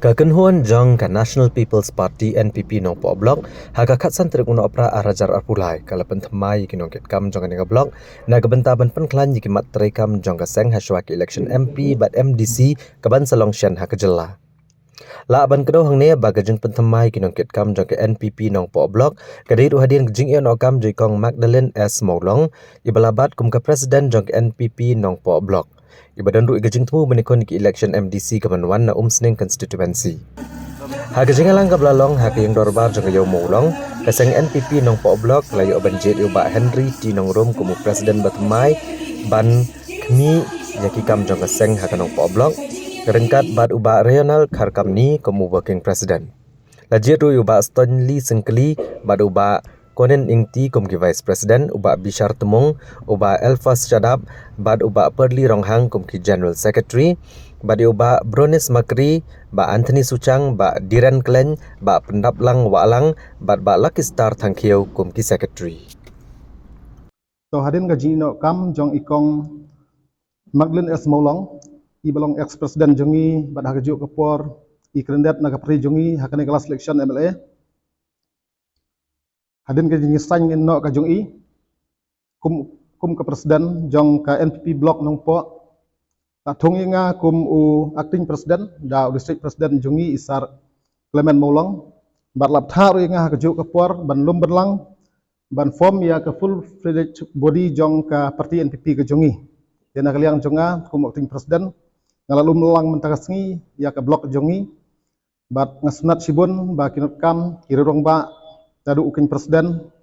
Kakenhuan jang ka National People's Party NPP nong po blok haga khatsan teruk uno opera arajar arpulai kala penthmai kinong ket kam jang ka blok na gabentaban penklan yiki mat kam jang ka seng haswa ki election MP bat MDC kaban salong shan ha kajella la ban kedo hang ne bagajeng penthmai kinong ket kam jang ka NPP nong po blok kadai ru hadian jing no kam joikong Magdalene S Maulong ibalabat kum ka presiden jang ka NPP nong po blok ibadan ru igajing temu menikon ki election MDC kamanwan na umsning constituency. Haga jingalang kablalong haga yang dorbar jang yo Maulong kaseng NPP nong po blok layo banjit yo ba Henry T nong rom kumu presiden batmai ban kmi yaki kam jang kaseng haga nong po blok kerengkat bat uba regional kharkam ni kumu working president. Lajit ru uba Stanley Sengkeli bat uba Konen ingti kum ki vice president uba Bishar Temong uba Elfas Shadab bad uba Perli Ronghang kum ki general secretary badi uba Bronis Makri ba Anthony Suchang ba Diran Klen ba Pendaplang Walang bad ba Lucky Star Thangkieu kum ki secretary. So hadin gaji no kam jong ikong Magdalene S Maulong ibalong ex president jongi bad hagajuk kapor ikrendet naga pri jongi hakane kelas election MLA hadin ke jenis sang no ka jong i kum ke presiden jong ka NPP blok nong po ta thong inga kum u acting presiden da district presiden jong i isar Clement Maulong bat lap tharu inga ka juk kapor ban lum berlang ban form ya ka full fledged body jong ka parti NPP ke jong i dena kaliang jonga kum acting presiden ngalalum melang mentagasngi ya ka blok jong i bat ngasnat sibun ba kinot kam kirurong ba tadu ukin presiden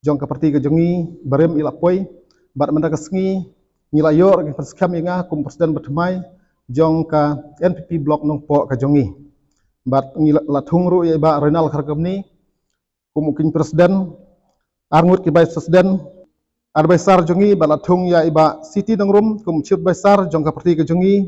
jong ka parti ke jongi barem ilapoi bat mendakasngi nilayor ke perskam inga kum presiden batmai jong ka NPP blok nong po ka jongi bat latung ru ya ba renal kharkamni kum ukin presiden arngut ki vice presiden advisor jongi bat latung ya iba city nong rum kum chief advisor jong ka parti ke jongi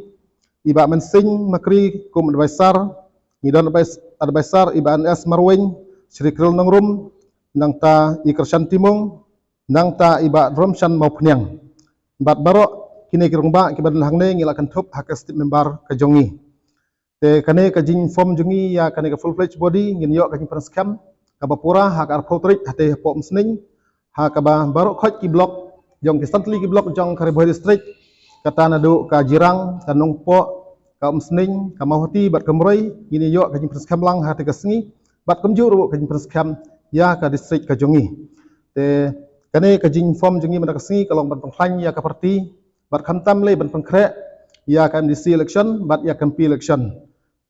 iba mensing makri kum advisor ngidon advisor iba NS Marweng Sri Kril nang rum nang ta ikersan timung nang ta iba romsan mau peniang bat barok kini kirung ba kibadan hangne ngilakan thup hakastit member ka jongi te kane ka jing form jongi ya kane ka full fledged body ngin yo ka jing penskam ka bapura hak ar potrik hate pom sning ha ka ba barok khoj ki blok jong ki santli ki blok jong Kariboh district kata nadu ka jirang ka nongpo ka umsning ka mahoti bat kemroi ngin yo ka jing penskam lang hate ka sngi bat kumjuru ka jing perskam ya ka district ka jongi te kane ka jing form jongi mandakasi kalong ban pengklan ya ka parti bat khamtam le ban pengkre ya ka MDC election bat ya MP election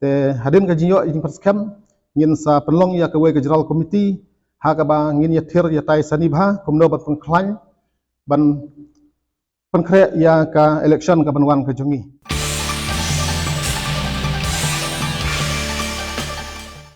te hadin ka jing yo jing perskam ngin sa penlong ya ka we ka general committee ha ka ba ngin ya thir ya tai sanibha kumno ban pengklan ban pengkre ya ka election ka banwan ka jongi.